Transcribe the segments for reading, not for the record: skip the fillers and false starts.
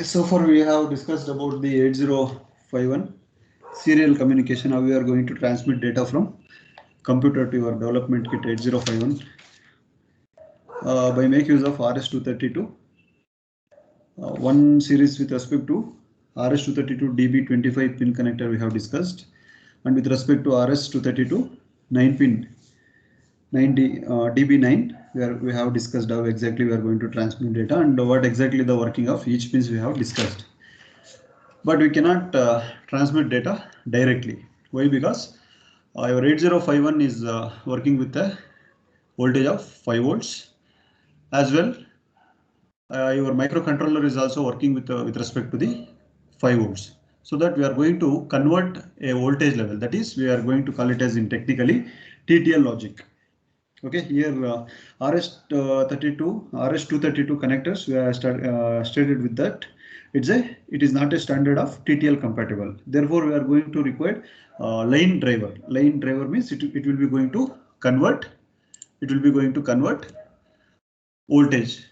So far we have discussed about the 8051 serial communication, how we are going to transmit data from computer to your development kit 8051 by make use of RS-232. One series with respect to RS-232 DB25 pin connector we have discussed, and with respect to RS-232 9 pin 9D, DB9 where we have discussed how exactly we are going to transmit data and what exactly the working of each pins we have discussed. But we cannot transmit data directly. Why? Because your 8051 is working with a voltage of 5 volts. As well, your microcontroller is also working with respect to the 5 volts. So that we are going to convert a voltage level. That is, we are going to call it as in technically TTL logic. Okay, here RS32, RS232 connectors, we are stated with that it is not a standard of TTL compatible. Therefore, we are going to require line driver. Line driver means it will be going to convert. It will be going to convert voltage.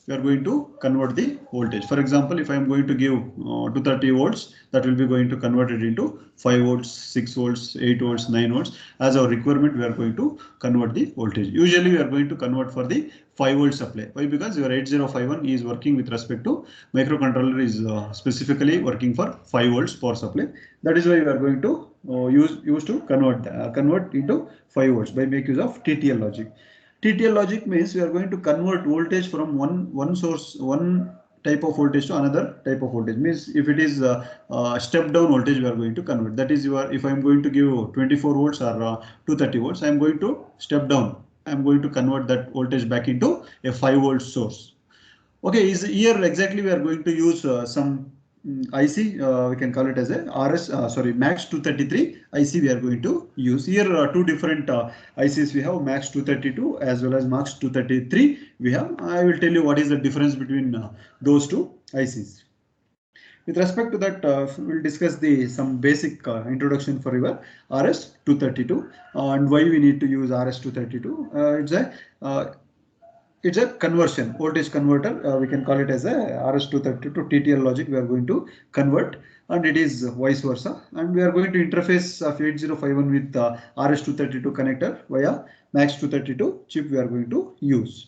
We are going to convert the voltage. For example, if I am going to give 230 volts, that will be going to convert it into 5 volts, 6 volts, 8 volts, 9 volts. As our requirement, we are going to convert the voltage. Usually, we are going to convert for the 5 volt supply. Why? Because your 8051 is working with respect to microcontroller is specifically working for 5 volts power supply. That is why we are going to use to convert into 5 volts by make use of TTL logic. TTL logic means we are going to convert voltage from one source, one type of voltage to another type of voltage. Means if it is step down voltage, we are going to convert. That is, if I am going to give 24 volts or 230 volts, I am going to step down. I am going to convert that voltage back into a 5 volt source. Okay, is here exactly we are going to use some IC, we can call it as a MAX 233 IC we are going to use. Here two different ICs we have, MAX 232 as well as MAX 233 we have. I will tell you what is the difference between those two ICs. With respect to that, we'll discuss some basic introduction for your RS-232 and why we need to use RS-232. It's a conversion, voltage converter. We can call it as a RS-232 to TTL logic. We are going to convert, and it is vice versa. And we are going to interface of 8051 with RS-232 connector via MAX 232 chip. We are going to use.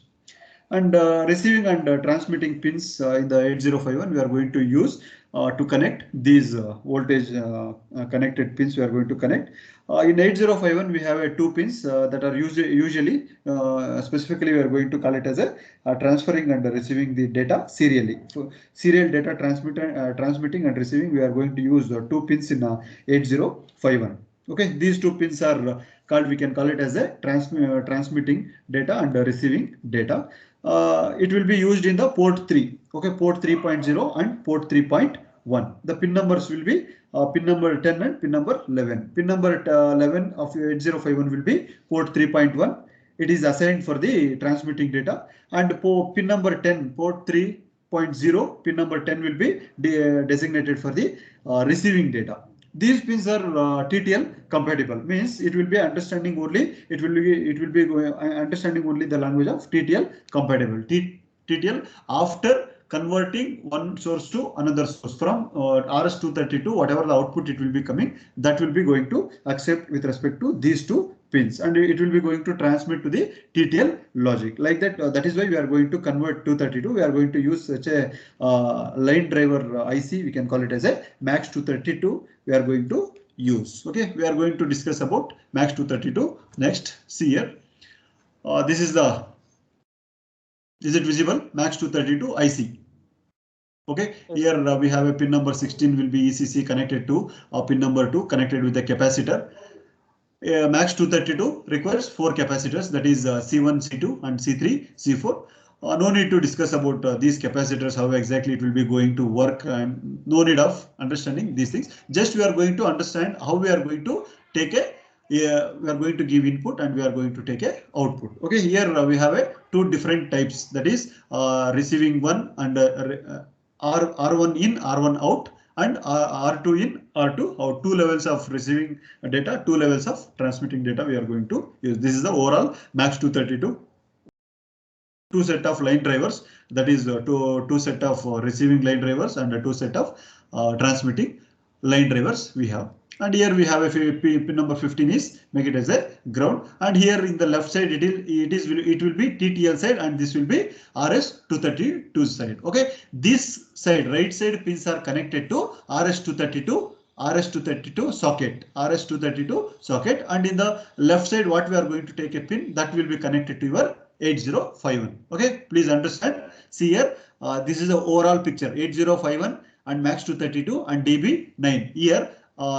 And receiving and transmitting pins in the 8051 we are going to use to connect these voltage connected pins we are going to connect. In 8051 we have two pins that are usually specifically we are going to call it as a transferring and receiving the data serially. So serial data transmitting and receiving, we are going to use two pins in 8051. Okay, these two pins are called, we can call it as a transmitting data and receiving data. It will be used in the port 3, okay, port 3.0 and port 3.1. The pin numbers will be pin number 10 and pin number 11. Pin number 11 of 8051 will be port 3.1. It is assigned for the transmitting data, and pin number 10, port 3.0, pin number 10 will be designated for the receiving data. These pins are TTL compatible, means it will be understanding only, it will be understanding only the language of TTL compatible. TTL after converting one source to another source from RS-232, whatever the output it will be coming, that will be going to accept with respect to these two pins, and it will be going to transmit to the TTL logic like that. That is why we are going to convert 232. We are going to use such a line driver IC. We can call it as a MAX 232. We are going to use. Okay, we are going to discuss about MAX 232 next. See here. This is the. Is it visible? MAX 232 IC. Okay, here we have a pin number 16 will be ECC connected to pin number 2 connected with the capacitor. MAX 232 requires 4 capacitors, that is C1, C2 and C3, C4. No need to discuss about these capacitors, how exactly it will be going to work, and no need of understanding these things. Just we are going to understand how we are going to take we are going to give input and we are going to take a output. Okay, here we have two different types, that is receiving one and R1 in, R1 out, and R2 in, R2 out. Two levels of receiving data, two levels of transmitting data we are going to use. This is the overall MAX 232 two set of line drivers, that is two set of receiving line drivers and two set of transmitting line drivers we have. And here we have a pin number 15 is make it as a ground, and here in the left side it will be TTL side, and this will be RS232 side. Okay, this side right side pins are connected to RS232 socket, and in the left side what we are going to take a pin that will be connected to your 8051. Okay, please understand. See here, this is the overall picture. 8051 and MAX 232 and DB9. Here,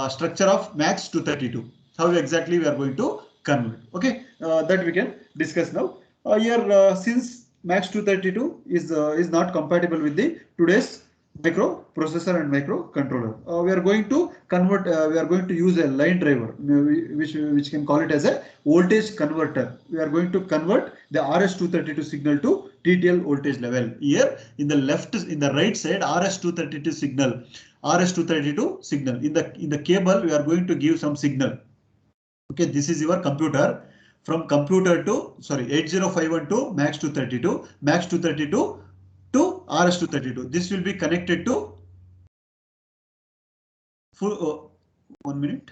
structure of MAX 232. How exactly we are going to convert? Okay, that we can discuss now. Here, since MAX 232 is not compatible with the today's microprocessor and microcontroller, we are going to convert. We are going to use a line driver, which can call it as a voltage converter. We are going to convert the RS232 signal to TTL voltage level. Here in the right side, RS232 signal. In the cable, we are going to give some signal. Okay, this is your computer. From computer to 8051 to MAX 232, MAX 232 to RS232. This will be connected to full. 1 minute.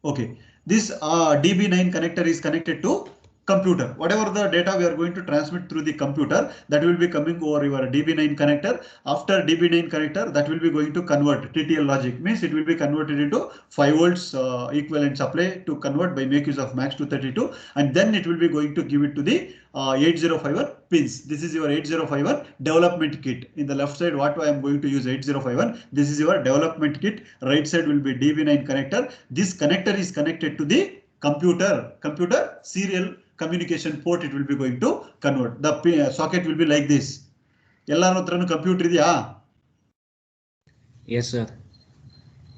Okay, this DB9 connector is connected to computer. Whatever the data we are going to transmit through the computer, that will be coming over your DB9 connector. After DB9 connector, that will be going to convert TTL logic, means it will be converted into 5 volts equivalent supply to convert by make use of MAX 232, and then it will be going to give it to the 8051 pins. This is your 8051 development kit. In the left side, what I am going to use 8051. This is your development kit. Right side will be DB9 connector. This connector is connected to the computer serial communication port. It will be going to convert. The socket will be like this. Ellanotranu computer idya? Yes, sir.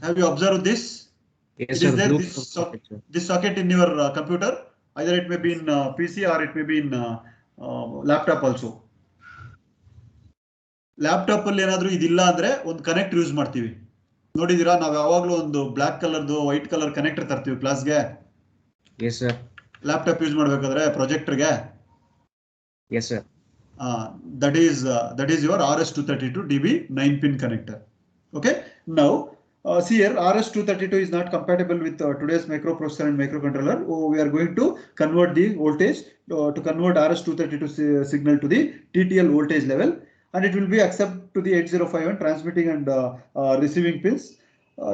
Have you observed this? Yes, it sir. is there, this socket in your computer. Either it may be in PC or it may be in laptop also. Laptop ಅಲ್ಲಿ ಏನಾದರೂ ಇದಿಲ್ಲ ಅಂದ್ರೆ ಒಂದು connector use ಮಾಡ್ತೀವಿ. ನೋಡಿದಿರಾ, ನಾವು ಯಾವಾಗಲೂ ಒಂದು block ಕಲರ್ದು ವೈಟ್ ಕಲರ್ ಕನೆಕ್ಟರ್ ತರ್ತೀವಿ ಕ್ಲಾಸ್ಗೆ. Yes, sir. ಲ್ಯಾಪ್ಟಾಪ್ ಯೂಸ್ ಮಾಡಬೇಕಾದ್ರೆ ಪ್ರೊಜೆಕ್ಟರ್ಗೆ. Yes, sir. That is your RS232 DB 9 pin connector. Okay, now see here, RS232 is not compatible with today's microprocessor and microcontroller. We are going to convert the voltage to convert RS232 signal to the TTL voltage level, and it will be accept to the 8051 transmitting and receiving pins.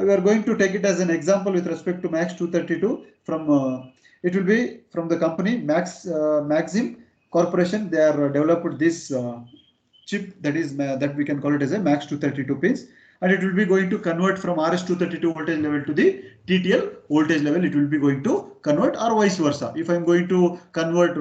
We are going to take it as an example with respect to MAX 232 from it will be from the company Maxim Corporation. They are developed this chip that we can call it as a MAX 232 pins, and it will be going to convert from RS232 voltage level to the TTL voltage level. It will be going to convert, or vice versa. If I am going to convert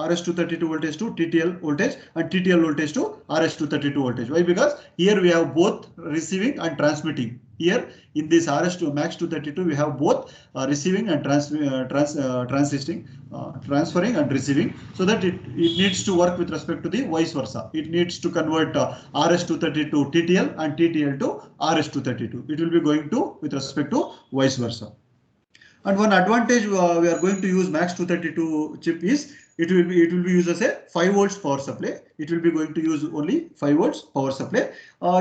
RS232 voltage to TTL voltage and TTL voltage to RS232 voltage. Why? Because here we have both receiving and transmitting. Here in this MAX 232 we have both receiving and transferring and receiving, so that it needs to work with respect to the vice versa. It needs to convert RS232 TTL and TTL to RS232. It will be going to with respect to vice versa. And one advantage we are going to use MAX 232 chip is it will be used as a 5 volts power supply. It will be going to use only 5 volts power supply.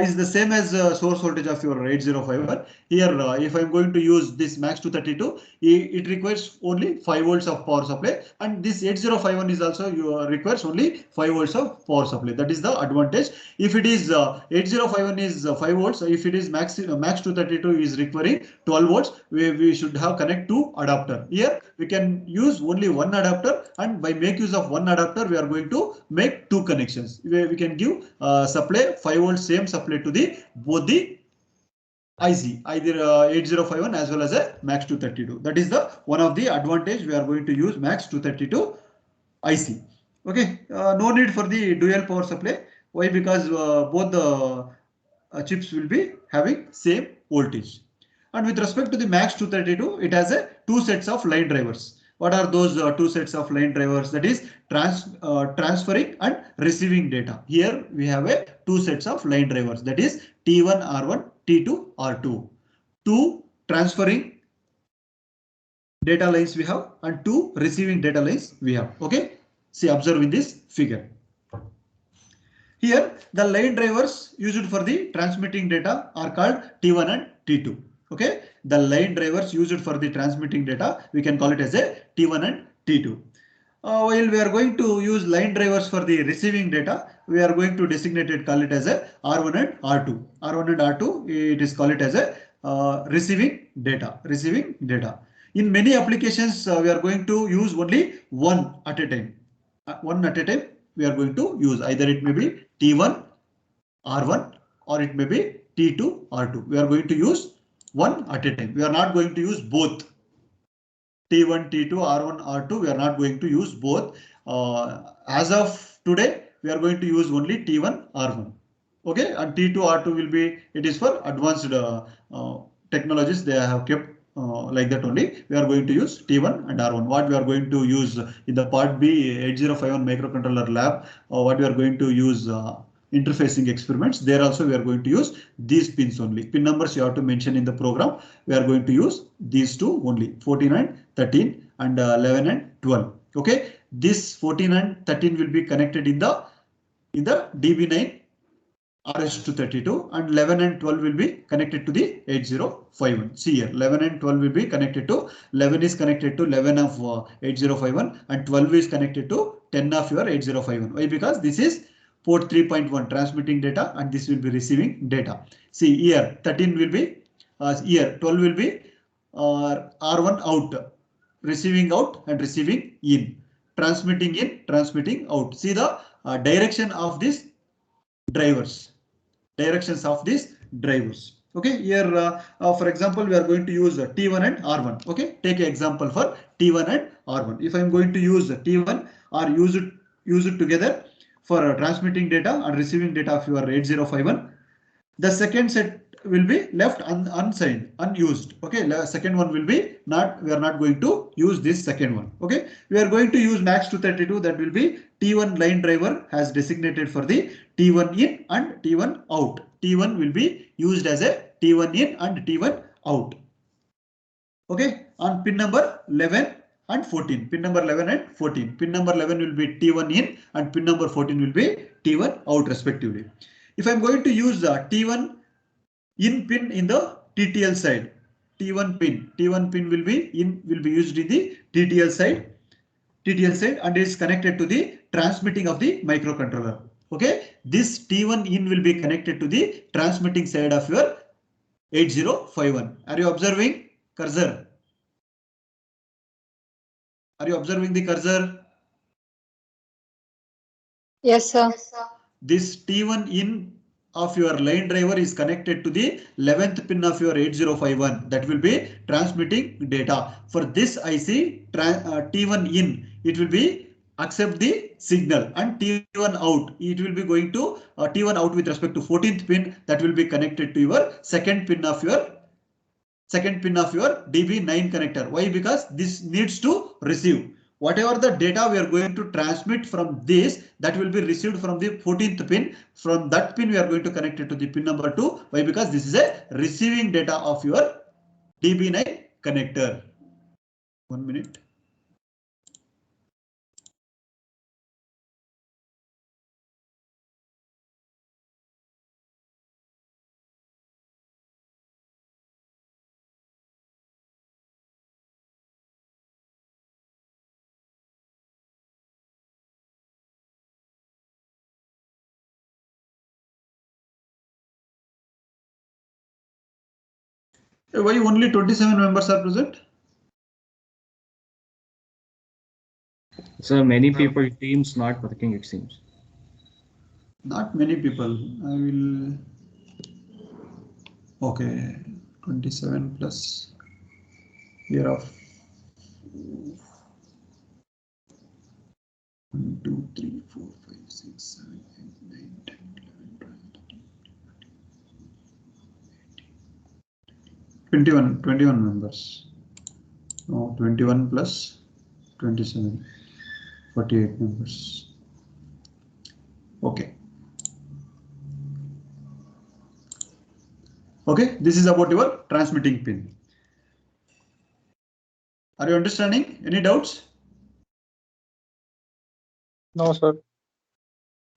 Is the same as source voltage of your 8051. Here, if I am going to use this MAX 232, it requires only 5 volts of power supply, and this 8051 is also requires only 5 volts of power supply. That is the advantage. If it is 8051 is 5 volts, if it is MAX 232 is requiring 12 volts, we should have connect to adapter. Here we can use only one adapter, and by make use of one adapter, we are going to make two connections. We can give supply 5 volts same supply to the both the IC, either 8051 as well as a MAX 232. That is the one of the advantage we are going to use MAX 232 IC. Okay, no need for the dual power supply. Why? Because both the chips will be having same voltage. And with respect to the MAX 232, it has a two sets of line drivers. What are those two sets of line drivers? That is transferring and receiving data. Here we have a two sets of line drivers, that is T1 R1, T2 R2. Two transferring data lines we have and 2 receiving data lines we have. Okay, see, observe in this figure. Here the line drivers used for the transmitting data are called T1 and T2. Okay, the line drivers used for the transmitting data, we can call it as a T1 and T2. While we are going to use line drivers for the receiving data, we are going to designate it, call it as a R1 and R2. R1 and R2, it is called it as a receiving data. Receiving data. In many applications, we are going to use only one at a time. One at a time we are going to use. Either it may be T1 R1 or it may be T2 R2. We are going to use one at a time. We are not going to use both. T1, T2, R1, R2, we are not going to use both. As of today, we are going to use only T1, R1. Okay, and T2, R2 will be, it is for advanced technologies. They have kept like that only. We are going to use T1 and R1. What we are going to use in the part B 8051 microcontroller lab, what we are going to use interfacing experiments, there also we are going to use these pins only. Pin numbers you have to mention in the program. We are going to use these two only, 14 and 13 and 11 and 12. Okay, this 14 and 13 will be connected in the DB9 RS-232 and 11 and 12 will be connected to the 8051. See here, 11 and 12 will be connected to, 11 is connected to 11 of 8051 and 12 is connected to 10 of your 8051. Why? Because this is port 3.1 transmitting data and this will be receiving data. See here, 13 will be, here 12 will be R1 out, receiving out and receiving in, transmitting out. See the direction of this drivers, directions of these drivers. Okay, here for example we are going to use T1 and R1. Okay, take an example for T1 and R1. If I am going to use T1 or use it together for transmitting data and receiving data of your 8051, the second set will be left unsigned, unused. Okay, second one will be not, we are not going to use this second one. Okay, we are going to use max 232, that will be T1 line driver has designated for the T1 in and T1 out. T1 will be used as a T1 in and T1 out. Okay, on pin number 11 and 14, pin number 11 and 14. Pin number 11 will be T1 in and pin number 14 will be T1 out respectively. If I'm going to use T1 in pin in the TTL side, T1 pin will be used in the TTL side and is connected to the transmitting of the microcontroller. Okay, this T1 in will be connected to the transmitting side of your 8051. Are you observing cursor? Are you observing the cursor? Yes, sir. This T1 in of your line driver is connected to the 11th pin of your 8051, that will be transmitting data. For this IC T1 in, it will be accept the signal, and T1 out, it will be going to T1 out with respect to 14th pin, that will be connected to your second pin of your DB9 connector. Why? Because this needs to receive whatever the data we are going to transmit from this, that will be received from the 14th pin. From that pin we are going to connect it to the pin number 2. Why? Because this is a receiving data of your DB9 connector. 1 minute. Why only 27 members are present? So many people, teams not working, it seems. Not many people. I will. Okay, 27 plus here of 1, 2, 3, 4, 5, 6, 7, 8, 9, 10, 11, 12, 13, 21 members. No, 21 plus 27, 48 members. Okay. Okay, this is about your transmitting pin. Are you understanding? Any doubts? No, sir.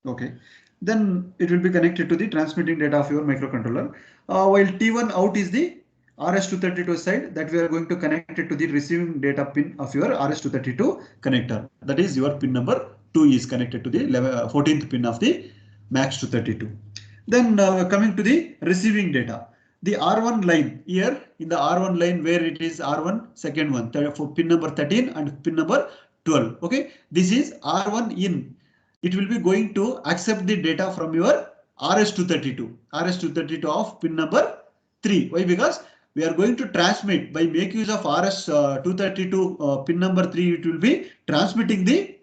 Okay. Then it will be connected to the transmitting data of your microcontroller. While T1 out is the RS-232 side, that we are going to connect it to the receiving data pin of your RS-232 connector. That is your pin number 2 is connected to the 14th pin of the MAX232. Then coming to the receiving data. The R1 line here, in the R1 line where it is R1 second one, for pin number 13 and pin number 12. Okay, this is R1 in. It will be going to accept the data from your RS-232 of pin number 3. Why? Because we are going to transmit by make use of RS-232 pin number 3. It will be transmitting the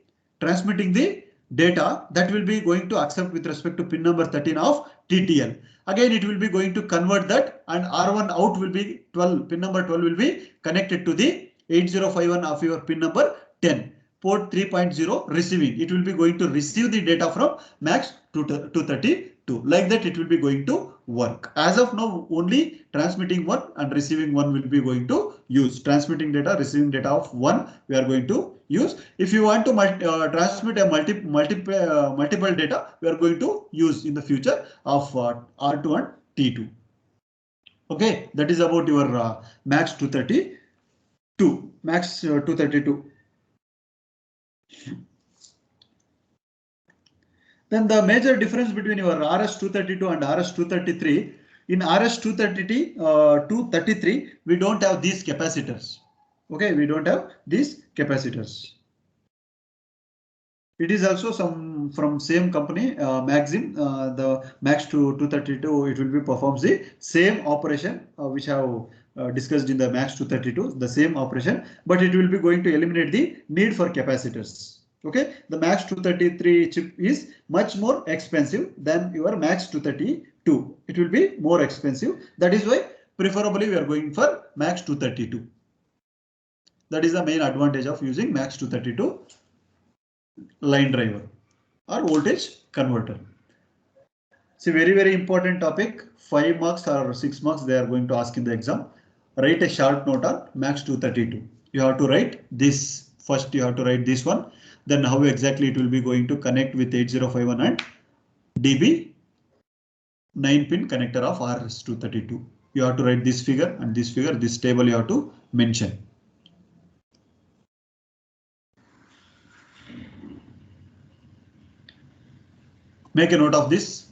data that will be going to accept with respect to pin number 13 of TTL. Again, it will be going to convert that, and R1 out will be 12. Pin number 12 will be connected to the 8051 of your pin number 10. Port 3.0 receiving. It will be going to receive the data from MAX 232. Like that, it will be going to work. As of now, only transmitting one and receiving one will be going to use. Transmitting data, receiving data of one we are going to use. If you want to transmit a multiple data, we are going to use in the future of R2 and T2. Okay, that is about your MAX 232. MAX 232. Then the major difference between your RS-232 and RS-233, in RS-233, we don't have these capacitors. Okay, we don't have these capacitors. It is also some from same company, Maxim, the Max 232, it will be performs the same operation which I have discussed in the Max 232, the same operation, but it will be going to eliminate the need for capacitors. Okay, the Max 233 chip is much more expensive than your Max 232. It will be more expensive. That is why preferably we are going for Max 232. That is the main advantage of using Max 232 line driver or voltage converter. It's a very important topic. 5 marks or 6 marks they are going to ask in the exam. Write a short note on Max 232. You have to write this first. You have to write this one. Then how exactly it will be going to connect with 8051 and DB 9-pin connector of RS-232. You have to write this figure and this figure. This table you have to mention. Make a note of this.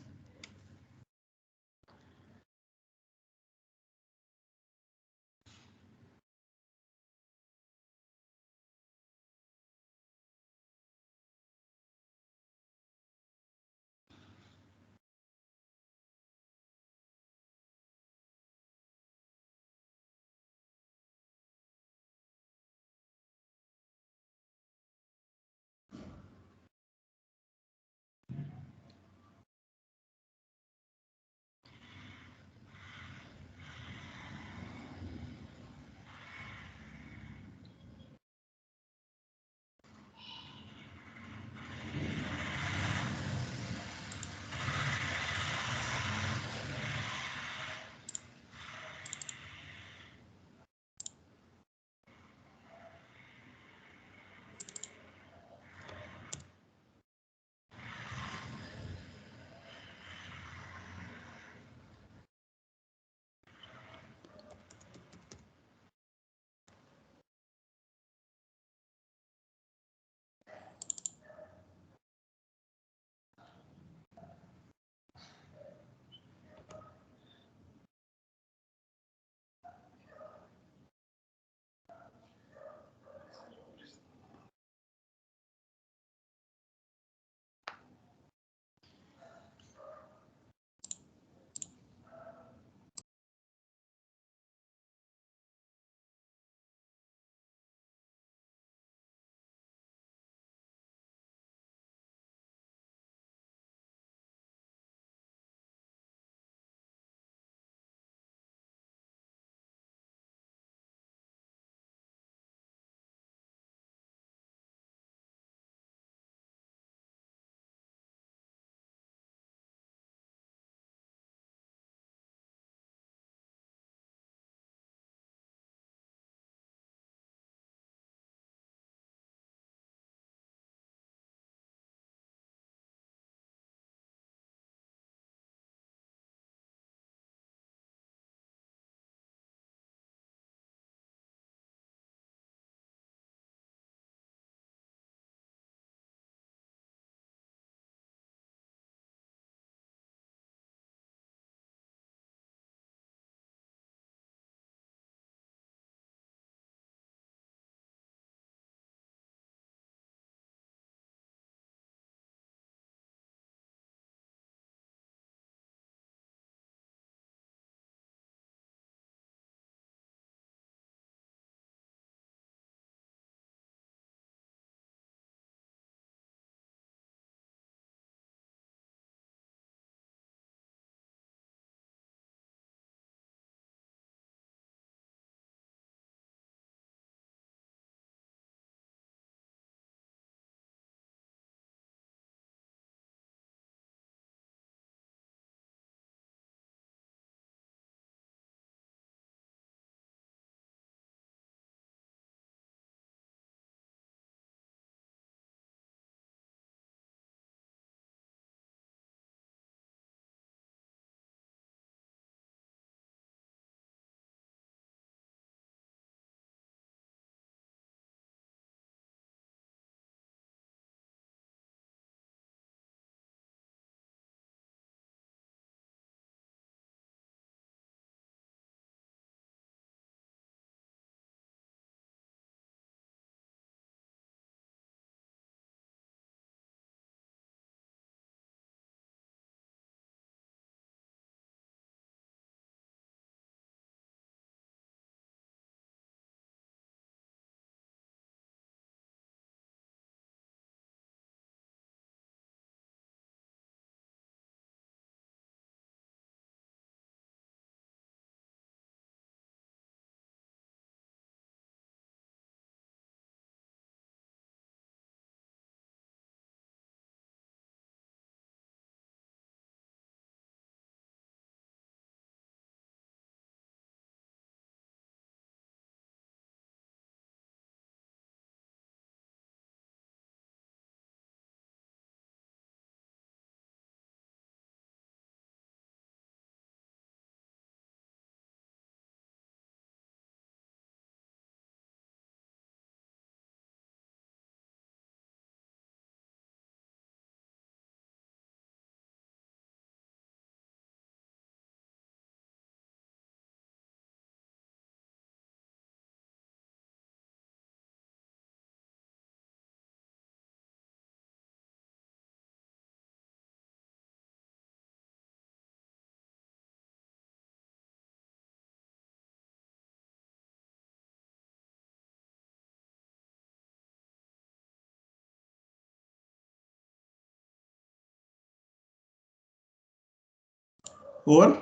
Over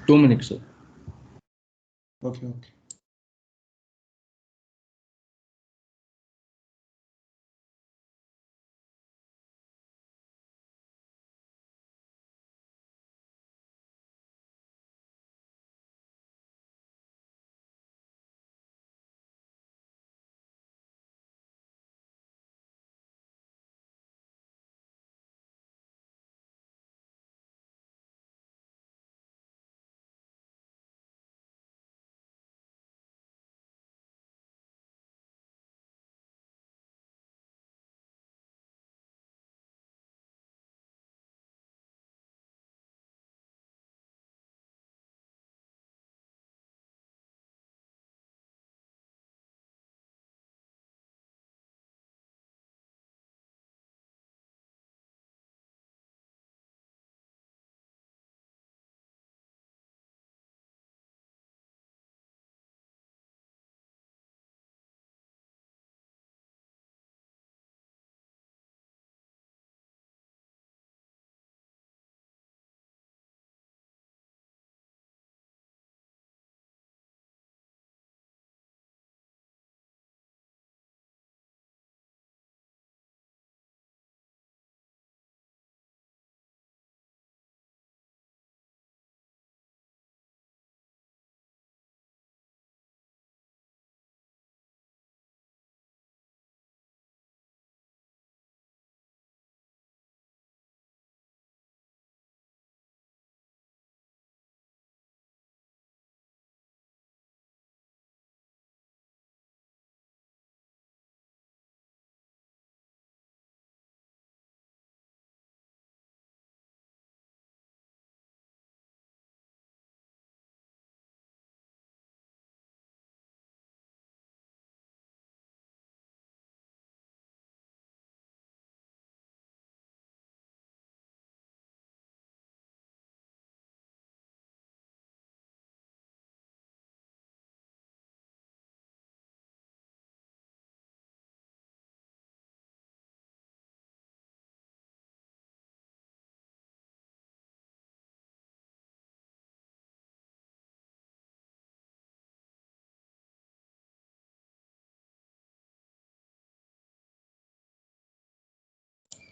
2 minutes, sir. okay.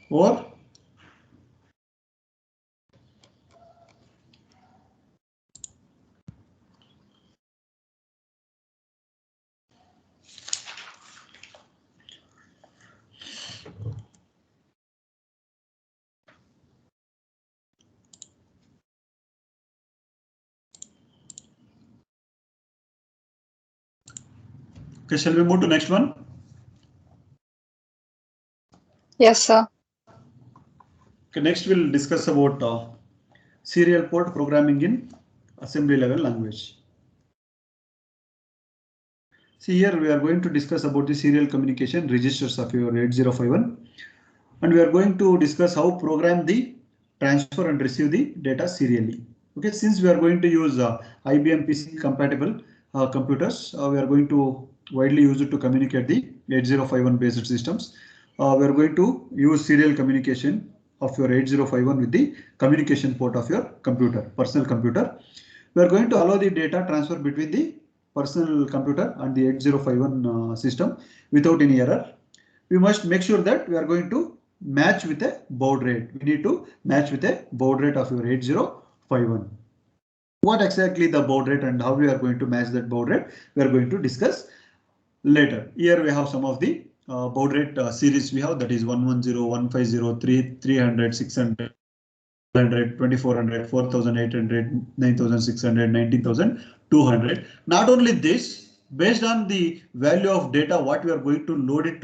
Over okay. Shall we move to next one? Yes, sir. Okay, next we'll discuss about serial port programming in assembly level language. See, here we are going to discuss about the serial communication registers of your 8051, and we are going to discuss how program the transfer and receive the data serially. Okay, since we are going to use IBM PC compatible computers, we are going to widely use it to communicate the 8051 based systems. We are going to use serial communication of your 8051 with the communication port of your computer, personal computer. We are going to allow the data transfer between the personal computer and the 8051 system without any error. We must make sure that we are going to match with a baud rate. We need to match with a baud rate of your 8051. What exactly the baud rate and how we are going to match that baud rate, we are going to discuss later. Here we have some of the baud rate series we have, that is 110, 150, 300, 600. 2400, 4800, 9600, 19200. Not only this, based on the value of data what we are going to load it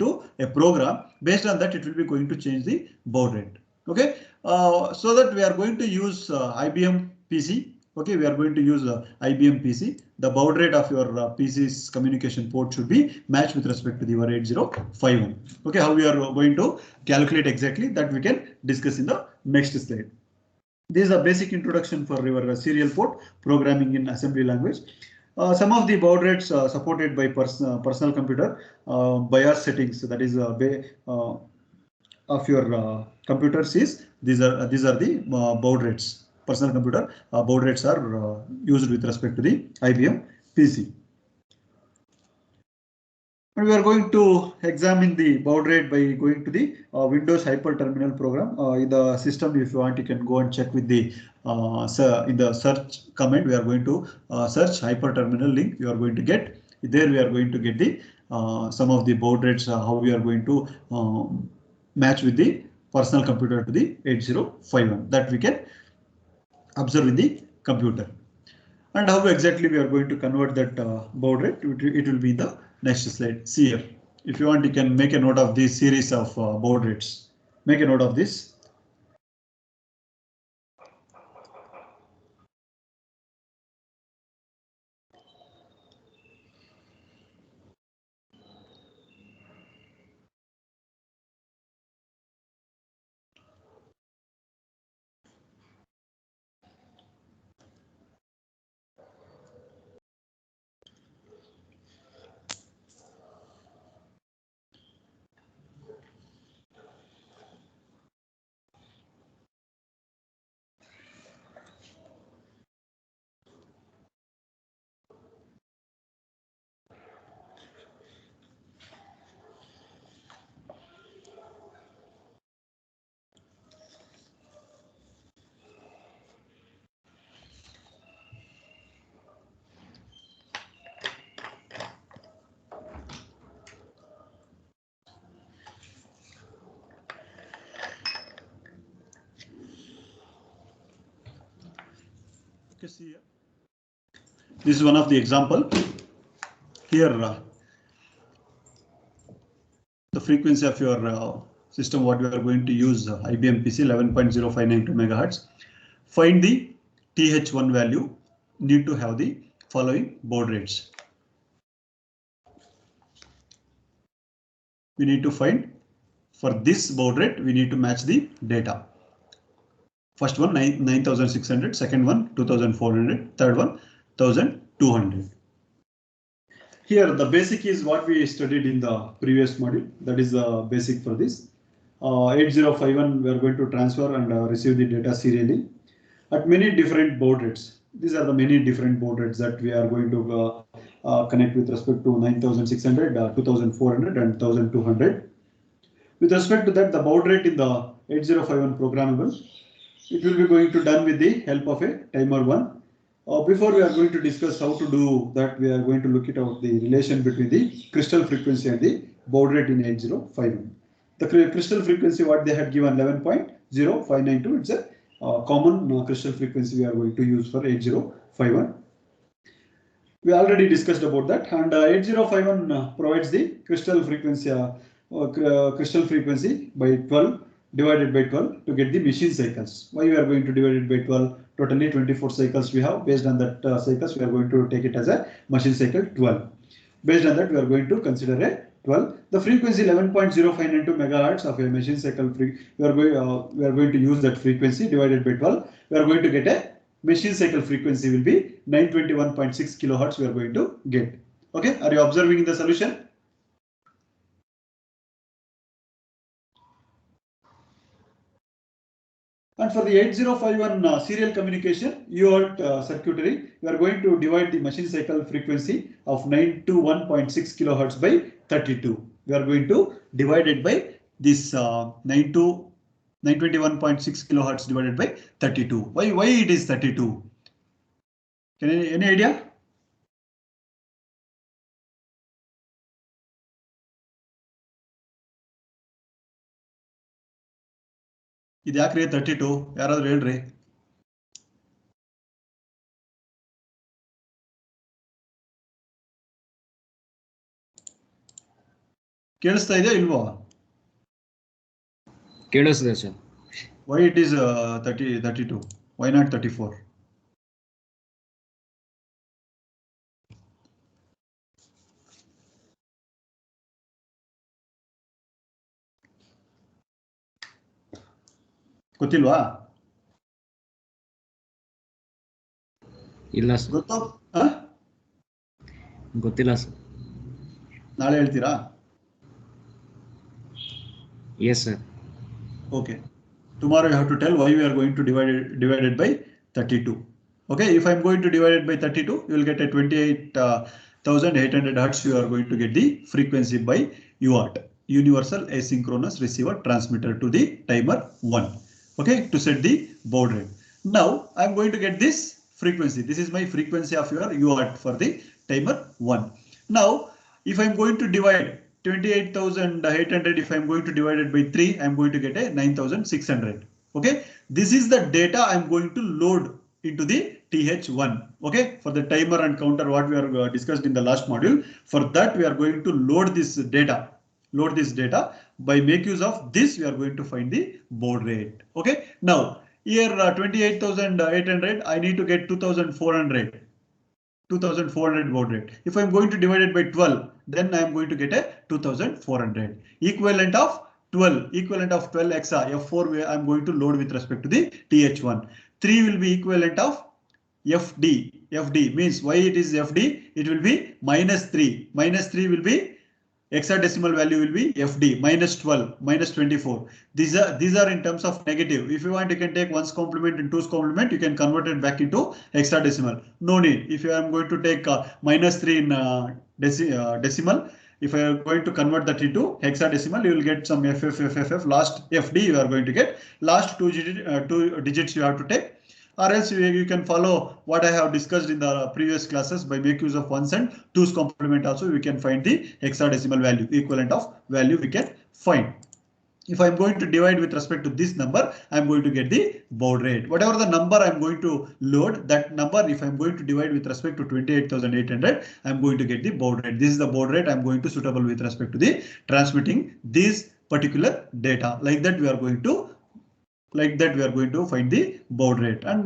to a program, based on that it will be going to change the baud rate. Okay, so that we are going to use IBM PC. Okay, we are going to use IBM PC. The baud rate of your PC's communication port should be matched with respect to your 8051. Okay, how we are going to calculate exactly, that we can discuss in the next slide. This is a basic introduction for your serial port programming in assembly language. Some of the baud rates supported by personal computer BIOS settings. That is of your computers is these are the baud rates. Personal computer baud rates are used with respect to the IBM PC. And we are going to examine the baud rate by going to the Windows Hyper Terminal program. In the system, if you want, you can go and check with the in the search command. We are going to search Hyper Terminal link. You are going to get there. We are going to get the some of the baud rates. How we are going to match with the personal computer to the 8051 that we can observe in the computer. And how exactly we are going to convert that baud rate, it will be in the next slide. See here. If you want, you can make a note of this series of baud rates. Make a note of this. Okay, see here. This is one of the example. Here, the frequency of your system, what you are going to use IBM PC 11.0592 megahertz. Find the TH1 value. Need to have the following baud rates. We need to find for this baud rate. We need to match the data. First one 9600, second one 2400, third one 1200. Here the basic is what we studied in the previous module. That is the basic for this. 8051 we are going to transfer and receive the data serially at many different baud rates. These are the many different baud rates that we are going to connect with respect to 9600, 2400 and 1200. With respect to that, the baud rate in the 8051 programmable, it will be going to done with the help of a timer 1. Before we are going to discuss how to do that, we are going to look at out the relation between the crystal frequency and the baud rate in 8051. The crystal frequency what they had given 11.0592, it's a common crystal frequency we are going to use for 8051. We already discussed about that, and 8051 provides the crystal frequency by 12 divided by 12 to get the machine cycles. Why we are going to divide it by 12? Totally 24 cycles we have. Based on that cycles, we are going to take it as a machine cycle 12. Based on that, we are going to consider a 12. The frequency 11.0592 megahertz of a machine cycle. We are going to use that frequency divided by 12. We are going to get a machine cycle frequency will be 921.6 kilohertz. We are going to get. Okay, are you observing in the solution? And for the 8051 serial communication UART circuitry, we are going to divide the machine cycle frequency of 921.6 kilohertz by 32. We are going to divide it by this 921.6 kilohertz divided by 32. Why it is 32? Any idea? ಇದು ಯಾಕ್ರಿ 32 ಯಾರಾದ್ರೂ ಹೇಳ್ರಿ. ಕೇಳಿಸ್ತಾ ಇದೆಯಾ ಇಲ್ವಾ? ಕೇಳಿಸ್ತಿದೆ sir. Why it is 32? Why not 34? ಗೊತ್ತಿಲ್ವಾ? ಇಲ್ಲ ಸರ್. ಗೊತ್ತಾ? ಗೊತ್ತಿಲ್ಲ ಸರ್. ನಾಳೆ ಹೇಳ್ತೀರಾ? Yes sir. Okay. Tomorrow you have to tell why we are going to divide it by 32. Okay, if I'm going to divide it by 32, you will get a 28,800 hertz. You are going to get the frequency by UART, Universal Asynchronous Receiver Transmitter, to the timer 1. Okay, to set the baud rate. Now I'm going to get this frequency. This is my frequency of your UART for the timer 1. Now if I'm going to divide 28,800, if I'm going to divide it by 3, I'm going to get a 9,600. Okay, this is the data I'm going to load into the TH1. Okay, for the timer and counter, what we are discussed in the last module. For that, we are going to load this data. By make use of this, we are going to find the baud rate. Okay, now here 28,800, I need to get 2,400 baud rate. If I'm going to divide it by 12, then I'm going to get a 2,400. Equivalent of 12 exa F4 I'm going to load with respect to the TH1. 3 will be equivalent of FD. FD means why it is FD? It will be -3. -3 will be hexadecimal value will be FD, -12, -24. These are in terms of negative. If you want, you can take 1's complement and 2's complement. You can convert it back into hexadecimal. No need. If I am going to take -3 in decimal, if I am going to convert that into hexadecimal, you will get some FF. Last FD you are going to get. Last two digits you have to take. Or else you can follow what I have discussed in the previous classes. By make use of 1's and 2's complement also, we can find the hexadecimal value, equivalent of value we can find. If I'm going to divide with respect to this number, I'm going to get the baud rate. Whatever the number I'm going to load, that number, if I'm going to divide with respect to 28,800, I'm going to get the baud rate. This is the baud rate I'm going to suitable with respect to the transmitting this particular data. Like that we are going to find the baud rate. And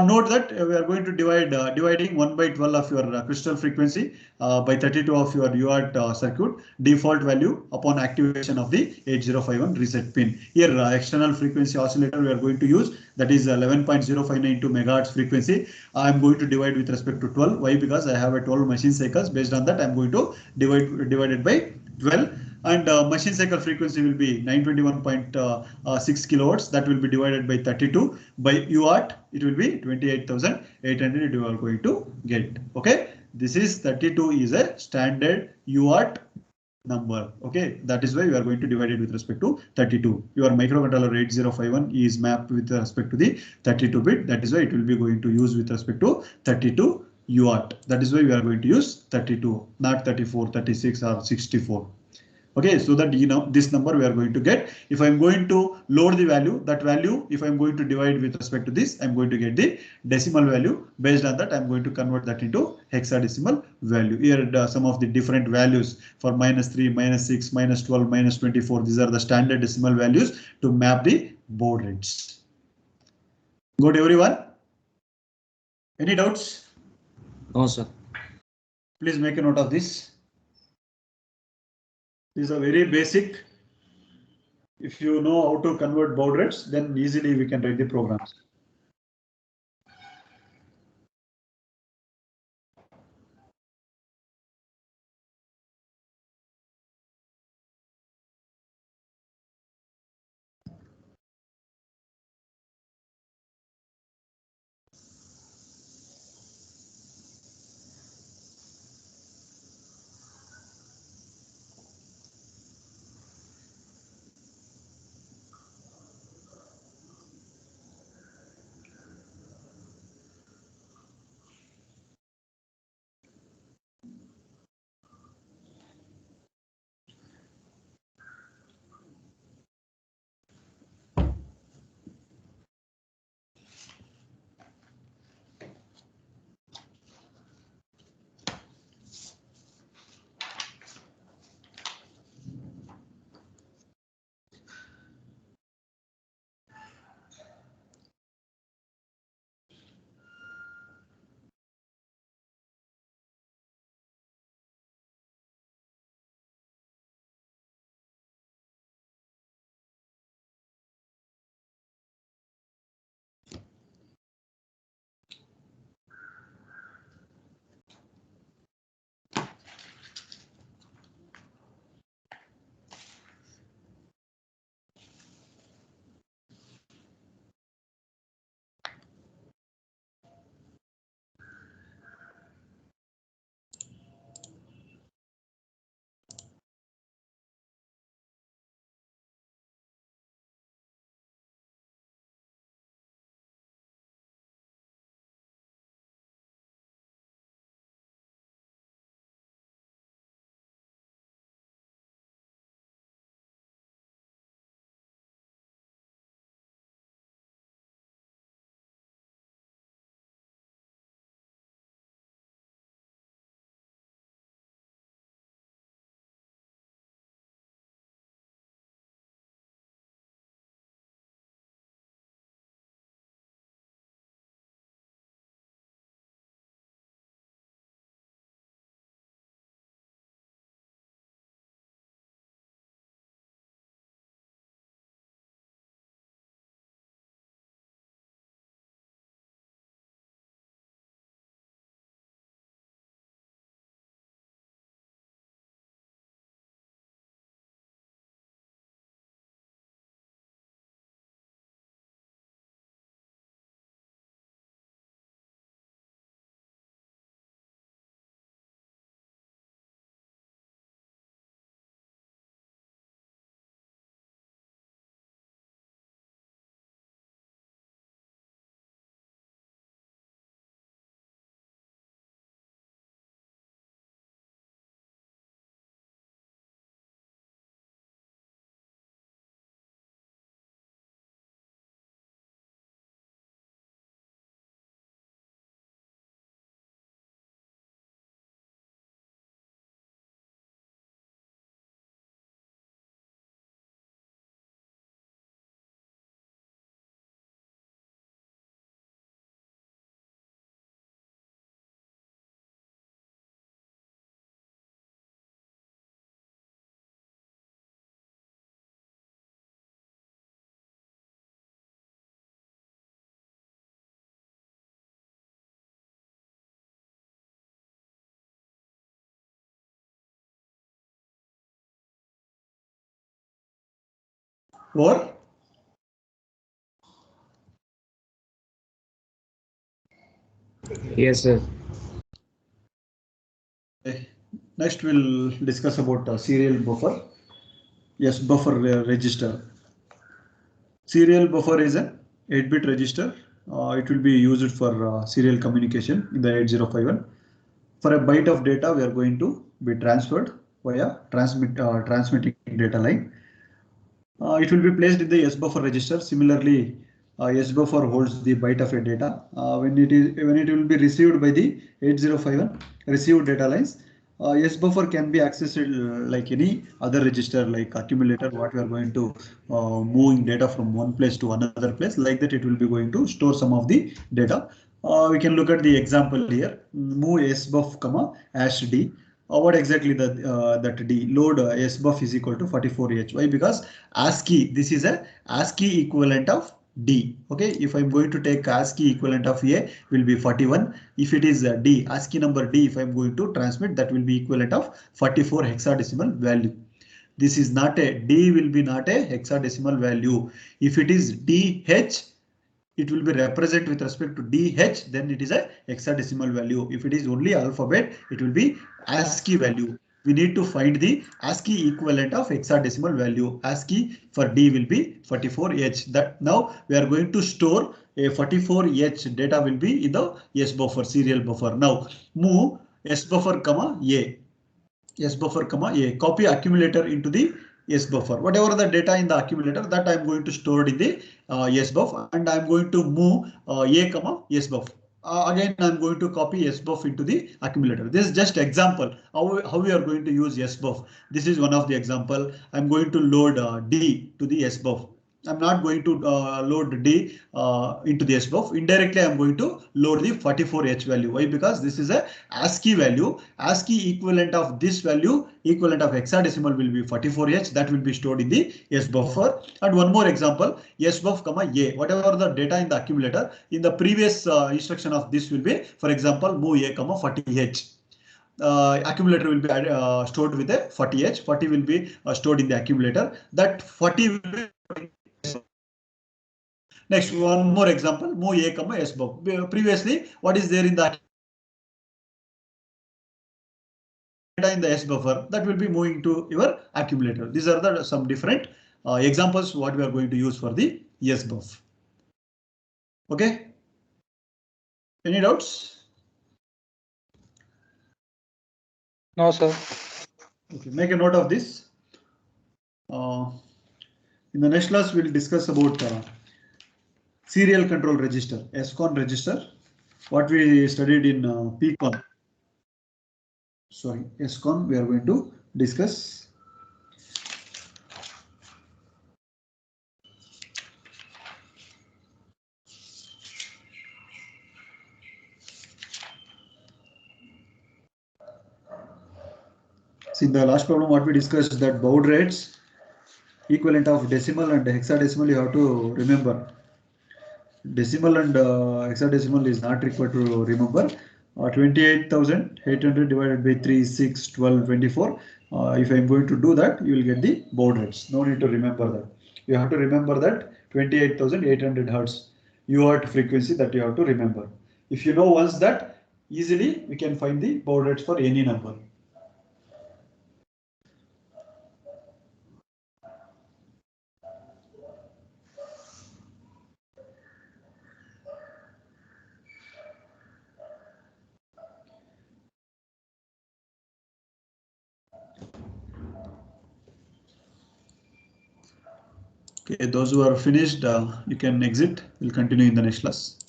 note that we are going to dividing 1/12 of your crystal frequency by 32 of your UART circuit default value upon activation of the 8051 reset pin. Here external frequency oscillator we are going to use, that is 11.0592 megahertz frequency. I am going to divide with respect to 12. Why? Because I have a 12 machine cycles. Based on that, I am going to divide it by 12. And machine cycle frequency will be 921.6 kilohertz. That will be divided by 32 by UART. It will be 28,800 you are going to get. Okay, this is 32 is a standard UART number. Okay, that is why we are going to divide it with respect to 32. Your microcontroller 8051 is mapped with respect to the 32 bit. That is why it will be going to use with respect to 32 UART. That is why we are going to use 32, not 34, 36 or 64. Okay, so that this number we are going to get. If I'm going to load the value, that value, if I'm going to divide with respect to this, I'm going to get the decimal value. Based on that, I'm going to convert that into hexadecimal value. Here some of the different values for -3, -6, -12, -24. These are the standard decimal values to map the baud rates. Good, everyone? Any doubts? No sir. Please make a note of this. These are very basic. If you know how to convert baud rates, then easily we can write the programs. Or Yes, sir. next we'll discuss about serial buffer. Yes, buffer register. Serial buffer is an 8-bit register. It will be used for serial communication in the 8051. For a byte of data, we are going to be transferred via transmitting data line. It will be placed in the S buffer register. Similarly, S buffer holds the byte of a data. When it will be received by the 8051 received data lines, S buffer can be accessed like any other register, like accumulator. What we are going to moving data from one place to another place, like that it will be going to store some of the data. We can look at the example here. Move sbuff comma hash d. What exactly that d load sbuff is equal to 44h. Why? Because ASCII, this is a ASCII equivalent of d. Okay, if I'm going to take ASCII equivalent of a will be 41. If it is d, ASCII number d, if I'm going to transmit, that will be equivalent of 44 hexadecimal value. This is not a d, will be not a hexadecimal value. If it is dh, it will be represented with respect to dh, then it is a hexadecimal value. If it is only alphabet, it will be ASCII value. We need to find the ASCII equivalent of hexadecimal value. ASCII for d will be 44h. That now we are going to store a 44h data will be in the S buffer, serial buffer. Now move S buffer comma a. S buffer comma a, copy accumulator into the S buffer. Whatever the data in the accumulator, that I am going to store in the S buffer, and I am going to move a comma S buff. Again, I am going to copy S buff into the accumulator. This is just example how we are going to use S buff. This is one of the example. I am going to load D to the S buff. I'm not going to load D into the SBUF. Indirectly, I'm going to load the 44H value. Why? Because this is a ASCII value. ASCII equivalent of this value, equivalent of hexadecimal will be 44H. That will be stored in the S buffer. And one more example, SBUF comma A. Whatever the data in the accumulator, in the previous instruction of this will be, for example, move A comma 40H. Accumulator will be stored with a 40H. 40 will be stored in the accumulator. That 40 will be. Next, one more example, move A comma S buff. Previously, what is there in the data in the S buffer, that will be moving to your accumulator. These are the some different examples what we are going to use for the S buff. Okay. Any doubts? No, sir. Okay, make a note of this. In the next class, we'll discuss about serial control register, SCON register, what we studied in PCON. Sorry, SCON, we are going to discuss. See, the last problem what we discussed, that baud rates, equivalent of decimal and hexadecimal, you have to remember. Decimal and hexadecimal is not required to remember. 28,800 divided by 3, 6, 12, 24. If I'm going to do that, you will get the baud rates. No need to remember that. You have to remember that 28,800 hertz UHz frequency that you have to remember. If you know once that, easily we can find the baud rates for any number. Okay, those who are finished, you can exit. We'll continue in the next class.